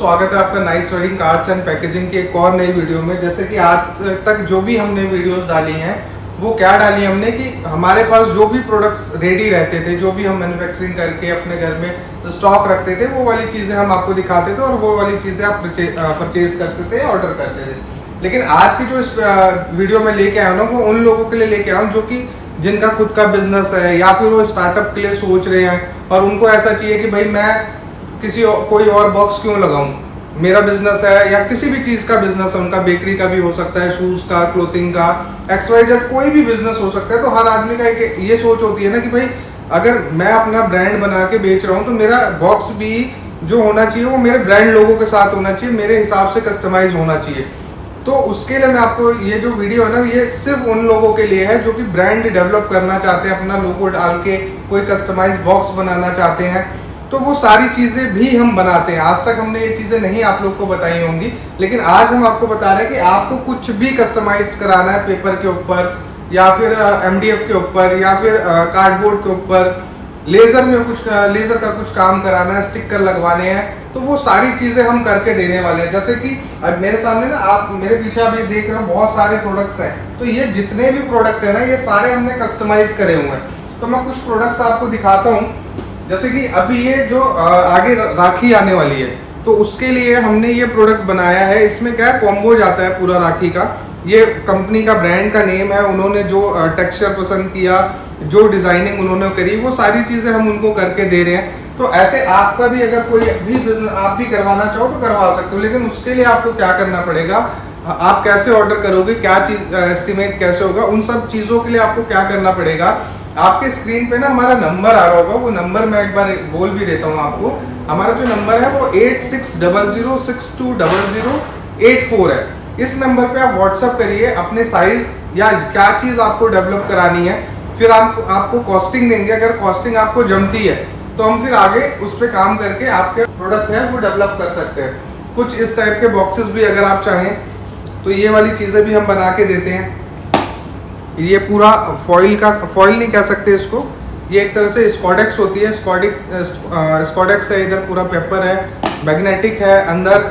स्वागत है आपका nice wedding cards and packaging की एक और नई वीडियो में। जैसे कि आज तक जो भी हमने वीडियोस डाली हैं वो क्या डाली हमने कि हमारे पास जो भी प्रोडक्ट्स रेडी रहते थे, जो भी हम मैन्युफैक्चरिंग करके अपने घर में स्टॉक रखते थे, वो वाली चीज़ें हम आपको दिखाते थे और वो वाली चीज़ें आप परचेज करते थे, ऑर्डर करते थे। लेकिन आज की जो इस वीडियो में लेके आया हूँ वो उन लोगों के लिए लेके आया हूँ जो कि जिनका खुद का बिजनेस है या फिर वो स्टार्टअप के लिए सोच रहे हैं और उनको ऐसा चाहिए कि भाई मैं कोई और बॉक्स क्यों लगाऊं, मेरा बिजनेस है या किसी भी चीज़ का बिजनेस है, उनका बेकरी का भी हो सकता है, शूज़ का, क्लोथिंग का, XYZ कोई भी बिजनेस हो सकता है। तो हर आदमी का एक ये सोच होती है ना कि भाई अगर मैं अपना ब्रांड बना के बेच रहा हूँ तो मेरा बॉक्स भी जो होना चाहिए वो मेरे ब्रांड लोगों के साथ होना चाहिए, मेरे हिसाब से कस्टमाइज होना चाहिए। तो उसके लिए मैं आपको ये जो वीडियो है ना ये सिर्फ उन लोगों के लिए है जो कि ब्रांड डेवलप करना चाहते हैं, अपना लोगो डाल के कोई कस्टमाइज बॉक्स बनाना चाहते हैं। तो वो सारी चीज़ें भी हम बनाते हैं। आज तक हमने ये चीज़ें नहीं आप लोग को बताई होंगी, लेकिन आज हम आपको बता रहे हैं कि आपको कुछ भी कस्टमाइज कराना है पेपर के ऊपर या फिर MDF के ऊपर या फिर कार्डबोर्ड के ऊपर, लेज़र का कुछ काम कराना है, स्टिकर लगवाने हैं, तो वो सारी चीज़ें हम करके देने वाले हैं। जैसे कि अब मेरे सामने ना आप मेरे पीछे अभी देख रहे हो बहुत सारे प्रोडक्ट्स हैं, तो ये जितने भी प्रोडक्ट हैं ना ये सारे हमने कस्टमाइज करे हुए हैं। तो मैं कुछ प्रोडक्ट्स आपको दिखाता हूँ। जैसे कि अभी ये जो आगे राखी आने वाली है तो उसके लिए हमने ये प्रोडक्ट बनाया है। इसमें क्या है, कॉम्बो जाता है पूरा राखी का। ये कंपनी का ब्रांड का नेम है, उन्होंने जो टेक्सचर पसंद किया, जो डिज़ाइनिंग उन्होंने करी, वो सारी चीज़ें हम उनको करके दे रहे हैं। तो ऐसे आपका भी अगर कोई भी बिजनेस आप भी करवाना चाहो तो करवा सकते हो, लेकिन उसके लिए आपको क्या करना पड़ेगा, आप कैसे ऑर्डर करोगे, क्या चीज़ एस्टिमेट कैसे होगा, उन सब चीज़ों के लिए आपको क्या करना पड़ेगा। आपके स्क्रीन पे ना हमारा नंबर आ रहा होगा, वो नंबर मैं एक बार बोल भी देता हूँ आपको। हमारा जो नंबर है वो 8600620084 है। इस नंबर पे आप व्हाट्सअप करिए अपने साइज या क्या चीज़ आपको डेवलप करानी है, फिर आपको कॉस्टिंग देंगे। अगर कॉस्टिंग आपको जमती है तो हम फिर आगे उस पर काम करके आपके प्रोडक्ट है वो डेवलप कर सकते हैं। कुछ इस टाइप के बॉक्सेस भी अगर आप चाहें तो ये वाली चीज़ें भी हम बना के देते हैं। ये पूरा फॉइल नहीं कह सकते इसको, ये एक तरह से स्कॉडेक्स होती है, स्कॉडेक्स है, इधर पूरा पेपर है, मैग्नेटिक है, अंदर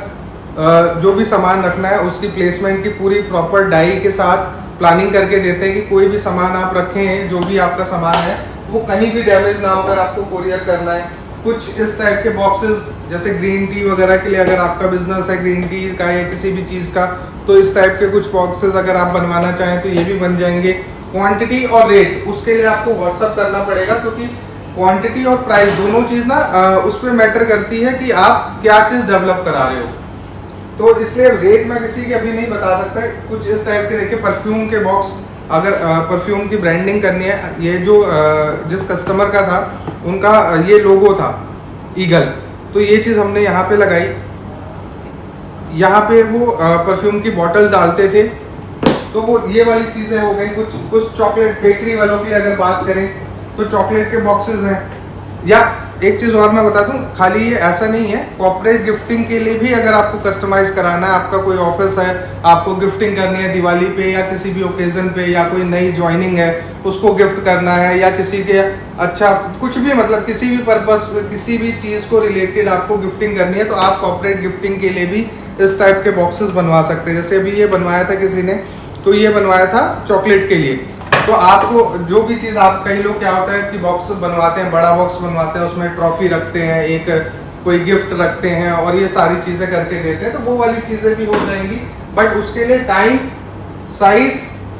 जो भी सामान रखना है उसकी प्लेसमेंट की पूरी प्रॉपर डाई के साथ प्लानिंग करके देते हैं कि कोई भी सामान आप रखें, जो भी आपका सामान है वो कहीं भी डैमेज ना हो अगर आपको कोरियर करना है। कुछ इस टाइप के बॉक्सेस जैसे ग्रीन टी वगैरह के लिए, अगर आपका बिजनेस है ग्रीन टी का या किसी भी चीज़ का, तो इस टाइप के कुछ बॉक्सेस अगर आप बनवाना चाहें तो ये भी बन जाएंगे। क्वांटिटी और रेट उसके लिए आपको व्हाट्सअप करना पड़ेगा, क्योंकि क्वांटिटी और प्राइस दोनों चीज़ ना उस पर मैटर करती है कि आप क्या चीज़ डेवलप करा रहे हो। तो इसलिए रेट मैं किसी की अभी नहीं बता सकता। कुछ इस टाइप के देखिए परफ्यूम के बॉक्स, अगर परफ्यूम की ब्रांडिंग करनी है, ये जो जिस कस्टमर का था उनका ये लोगो था ईगल, तो ये चीज़ हमने यहाँ पे लगाई। यहाँ पे वो परफ्यूम की बॉटल डालते थे, तो वो ये वाली चीज़ें हो गई। कुछ चॉकलेट बेकरी वालों की अगर बात करें तो चॉकलेट के बॉक्सेस हैं। या एक चीज़ और मैं बता दूं, खाली ये ऐसा नहीं है, कॉर्पोरेट गिफ्टिंग के लिए भी अगर आपको कस्टमाइज कराना है, आपका कोई ऑफिस है, आपको गिफ्टिंग करनी है दिवाली पे या किसी भी ओकेजन पे, या कोई नई ज्वाइनिंग है उसको गिफ्ट करना है, या किसी के अच्छा कुछ भी मतलब किसी भी पर्पस, किसी भी चीज़ को रिलेटेड आपको गिफ्टिंग करनी है, तो आप कॉर्पोरेट गिफ्टिंग के लिए भी इस टाइप के बॉक्सेस बनवा सकते हैं। जैसे अभी ये बनवाया था किसी ने, तो ये बनवाया था चॉकलेट के लिए। तो आपको जो भी चीज़, आप कई लोग क्या होता है कि बॉक्स बनवाते हैं, बड़ा बॉक्स बनवाते हैं, उसमें ट्रॉफी रखते हैं, एक कोई गिफ्ट रखते हैं और ये सारी चीज़ें करके देते हैं, तो वो वाली चीज़ें भी हो जाएंगी। बट उसके लिए टाइम, साइज,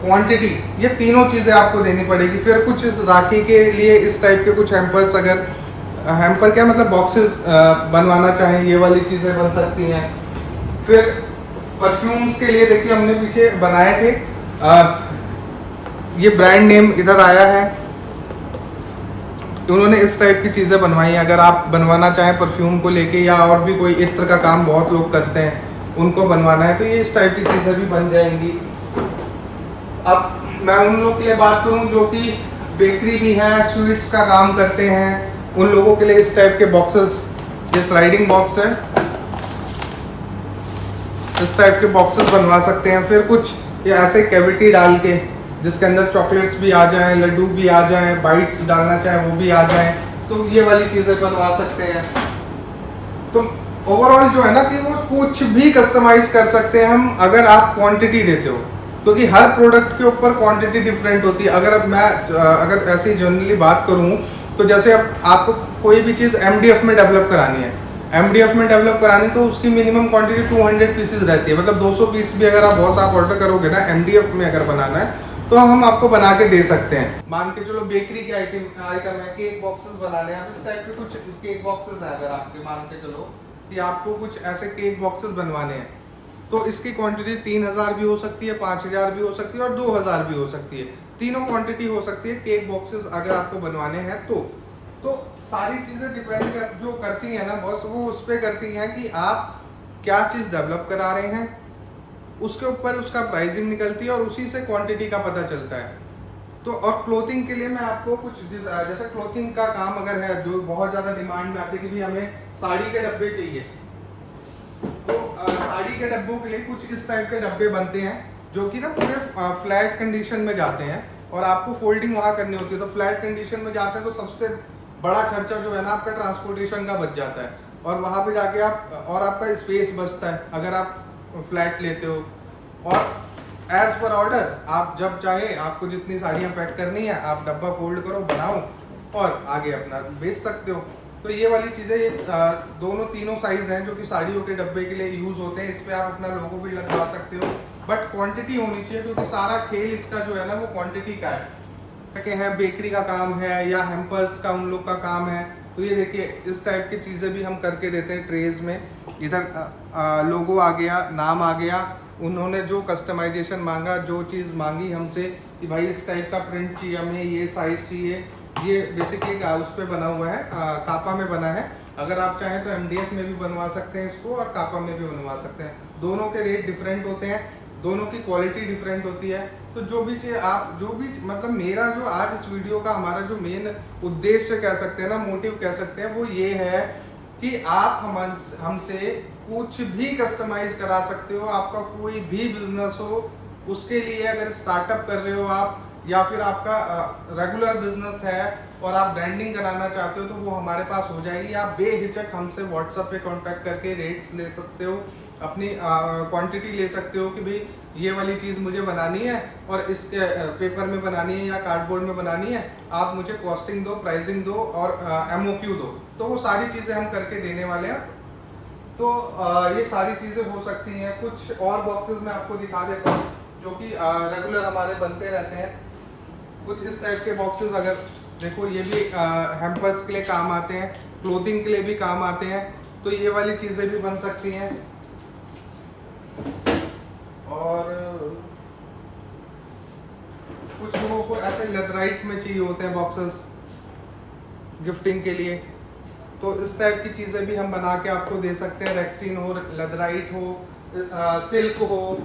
क्वांटिटी, ये तीनों चीज़ें आपको देनी पड़ेगी। फिर कुछ इस राखी के लिए इस टाइप के कुछ हैम्पर्स, अगर हैम्पर क्या मतलब बॉक्सेस बनवाना चाहें, ये वाली चीज़ें बन सकती हैं। फिर परफ्यूम्स के लिए देखिए हमने पीछे बनाए थे, ये ब्रांड नेम इधर आया है, उन्होंने इस टाइप की चीज़ें बनवाई हैं। अगर आप बनवाना चाहें परफ्यूम को लेके, या और भी कोई इत्र का काम बहुत लोग करते हैं, उनको बनवाना है, तो ये इस टाइप की चीज़ें भी बन जाएंगी। अब मैं उन लोगों के लिए बात करूं जो कि बेकरी भी है, स्वीट्स का काम करते हैं, उन लोगों के लिए इस टाइप के बॉक्सेस, ये स्लाइडिंग बॉक्स है, इस टाइप के बॉक्सेस बनवा सकते हैं। फिर कुछ ये ऐसे कैविटी डाल के जिसके अंदर चॉकलेट्स भी आ जाएं, लड्डू भी आ जाएं, बाइट्स डालना चाहें वो भी आ जाएं, तो ये वाली चीज़ें बनवा सकते हैं। तो ओवरऑल जो है ना कि वो कुछ भी कस्टमाइज कर सकते हैं हम, अगर आप क्वांटिटी देते हो, क्योंकि हर प्रोडक्ट के ऊपर क्वांटिटी डिफरेंट होती है। अगर अब मैं अगर ऐसी जनरली बात करूँ तो जैसे अब आपको कोई भी चीज़ MDF में डेवलप करानी है, MDF में डेवलप करानी तो उसकी मिनिमम क्वांटिटी 200 पीसेज रहती है, मतलब 200 पीस भी अगर आप बहुत सारा ऑर्डर करोगे ना MDF में अगर बनाना है तो हम आपको बना के दे सकते हैं। मान के चलो बेकरी के आइटम है, केक बॉक्सेस बनाने हैं, आप इस टाइप के कुछ केक बॉक्सेस है, अगर आपके मान के चलो कि आपको कुछ ऐसे केक बॉक्सेस बनवाने हैं तो इसकी क्वांटिटी 3000 भी हो सकती है, 5000 भी हो सकती है और 2000 भी हो सकती है। तीनों क्वांटिटी हो सकती है केक बॉक्सेस अगर आपको बनवाने हैं तो सारी चीज़ें डिपेंड जो करती हैं ना बॉस, वो उस पर करती हैं कि आप क्या चीज़ डेवलप करा रहे हैं, उसके ऊपर उसका प्राइसिंग निकलती है और उसी से क्वांटिटी का पता चलता है। तो और क्लोथिंग के लिए मैं आपको कुछ जैसे क्लोथिंग का काम अगर है जो बहुत ज़्यादा डिमांड में आती है कि भी हमें साड़ी के डब्बे चाहिए, तो साड़ी के डब्बों के लिए कुछ इस टाइप के डब्बे बनते हैं जो कि ना पूरे फ्लैट कंडीशन में जाते हैं और आपको फोल्डिंग वहाँ करनी होती है। तो फ्लैट कंडीशन में जाते हैं तो सबसे बड़ा खर्चा जो है ना आपका ट्रांसपोर्टेशन का बच जाता है और वहाँ पे जाके आप और आपका स्पेस बचता है अगर आप फ्लैट लेते हो। और एज पर ऑर्डर आप जब चाहे आपको जितनी साड़ियाँ पैक करनी है आप डब्बा फोल्ड करो, बनाओ और आगे अपना बेच सकते हो। तो ये वाली चीज़ें ये दोनों तीनों साइज़ हैं जो कि साड़ियों के डब्बे के लिए यूज़ होते हैं। इस पर आप अपना लोगो भी लगवा सकते हो, बट क्वांटिटी होनी चाहिए क्योंकि सारा खेल इसका जो है ना वो क्वांटिटी का है। कि है बेकरी का काम है या हेम्पर्स का उन लोग का काम है। तो ये देखिए इस टाइप की चीज़ें भी हम करके देते हैं ट्रेज में। इधर लोगो आ गया, नाम आ गया, उन्होंने जो कस्टमाइजेशन मांगा, जो चीज़ मांगी हमसे कि भाई इस टाइप का प्रिंट चाहिए हमें, ये साइज़ चाहिए, ये बेसिकली उस पर बना हुआ है, कापा में बना है। अगर आप चाहें तो MDF में भी बनवा सकते हैं इसको और कापा में भी बनवा सकते हैं। दोनों के रेट डिफरेंट होते हैं, दोनों की क्वालिटी डिफरेंट होती है। तो जो भी चीज़ आप जो भी मतलब मेरा जो आज इस वीडियो का हमारा जो मेन उद्देश्य कह सकते हैं ना, मोटिव कह सकते हैं, वो ये है कि आप हमसे कुछ भी कस्टमाइज करा सकते हो। आपका कोई भी बिजनेस हो, उसके लिए अगर स्टार्टअप कर रहे हो आप या फिर आपका रेगुलर बिजनेस है और आप ब्रांडिंग कराना चाहते हो तो वो हमारे पास हो जाएगी। आप बेहिचक हमसे व्हाट्सएप पे कांटेक्ट करके रेट्स ले सकते हो, अपनी क्वांटिटी ले सकते हो कि भाई ये वाली चीज़ मुझे बनानी है और इस पेपर में बनानी है या कार्डबोर्ड में बनानी है, आप मुझे कॉस्टिंग दो, प्राइसिंग दो और MOQ दो। तो वो सारी चीज़ें हम करके देने वाले हैं। तो ये सारी चीज़ें हो सकती हैं। कुछ और बॉक्सेस मैं आपको दिखा देता हूँ जो कि रेगुलर हमारे बनते रहते हैं। कुछ इस टाइप के बॉक्सेस अगर देखो, ये भी हैम्पर्स के लिए काम आते हैं, क्लोथिंग के लिए भी काम आते हैं। तो ये वाली चीज़ें भी बन सकती हैं। और कुछ लोगों को ऐसे लेदराइट में चाहिए होते हैं बॉक्सेस गिफ्टिंग के लिए, तो इस टाइप की चीज़ें भी हम बना के आपको दे सकते हैं। रेक्सिन हो, लेदराइट हो, सिल्क हो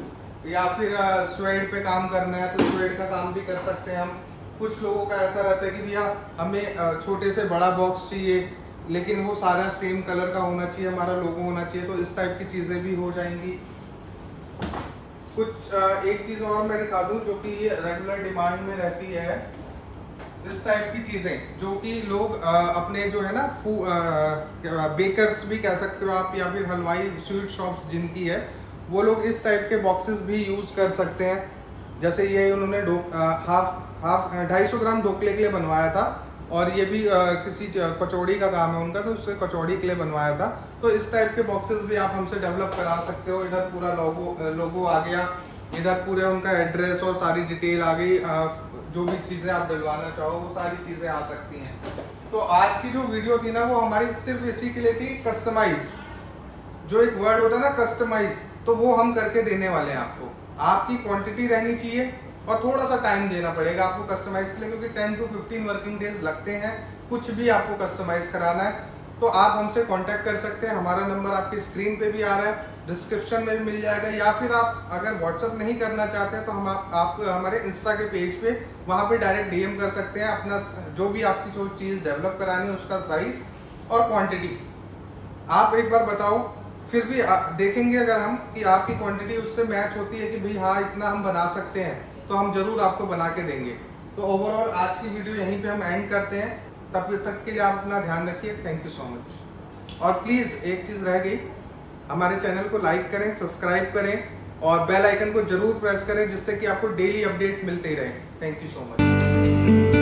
या फिर स्वेड पे काम करना है तो स्वेड का काम भी कर सकते हैं हम। कुछ लोगों का ऐसा रहता है कि भैया हमें छोटे से बड़ा बॉक्स चाहिए लेकिन वो सारा सेम कलर का होना चाहिए, हमारा लोगो होना चाहिए, तो इस टाइप की चीज़ें भी हो जाएंगी। कुछ एक चीज़ और मैं दिखा दूं जो कि ये रेगुलर डिमांड में रहती है, इस टाइप की चीज़ें जो कि लोग अपने जो है ना बेकर्स भी कह सकते हो आप या फिर हलवाई स्वीट शॉप्स जिनकी है, वो लोग इस टाइप के बॉक्सेस भी यूज़ कर सकते हैं। जैसे ये उन्होंने 250 ग्राम ढोकले के लिए बनवाया था और ये भी किसी कचौड़ी का काम है उनका, तो उससे कचौड़ी के लिए बनवाया था। तो इस टाइप के बॉक्सेस भी आप हमसे डेवलप करा सकते हो। इधर पूरा लोगो आ गया, इधर पूरे उनका एड्रेस और सारी डिटेल आ गई। जो भी चीज़ें आप डलवाना चाहो वो सारी चीज़ें आ सकती हैं। तो आज की जो वीडियो थी ना वो हमारी सिर्फ इसी के लिए थी, कस्टमाइज। जो एक वर्ड होता है ना कस्टमाइज, तो वो हम करके देने वाले हैं आपको। आपकी क्वांटिटी रहनी चाहिए और थोड़ा सा टाइम देना पड़ेगा आपको कस्टमाइज के लिए, क्योंकि 10 to 15 वर्किंग डेज लगते हैं कुछ भी आपको कस्टमाइज कराना है। तो आप हमसे कांटेक्ट कर सकते हैं। हमारा नंबर आपकी स्क्रीन पे भी आ रहा है, डिस्क्रिप्शन में भी मिल जाएगा, या फिर आप अगर व्हाट्सअप नहीं करना चाहते हैं तो हम आप हमारे इंस्टा के पेज पे वहाँ पे डायरेक्ट DM कर सकते हैं। अपना जो भी आपकी जो चीज़ डेवलप करानी है उसका साइज़ और क्वान्टिटी आप एक बार बताओ, फिर भी देखेंगे अगर हम कि आपकी क्वांटिटी उससे मैच होती है कि भाई हाँ इतना हम बना सकते हैं, तो हम ज़रूर आपको बना के देंगे। तो ओवरऑल आज की वीडियो यहीं पे हम एंड करते हैं। तब तक के लिए आप अपना ध्यान रखिए। Thank you so much. और प्लीज़ एक चीज़ रह गई, हमारे चैनल को लाइक करें, सब्सक्राइब करें और बेल आइकन को जरूर प्रेस करें, जिससे कि आपको डेली अपडेट मिलते ही रहे। Thank you so much.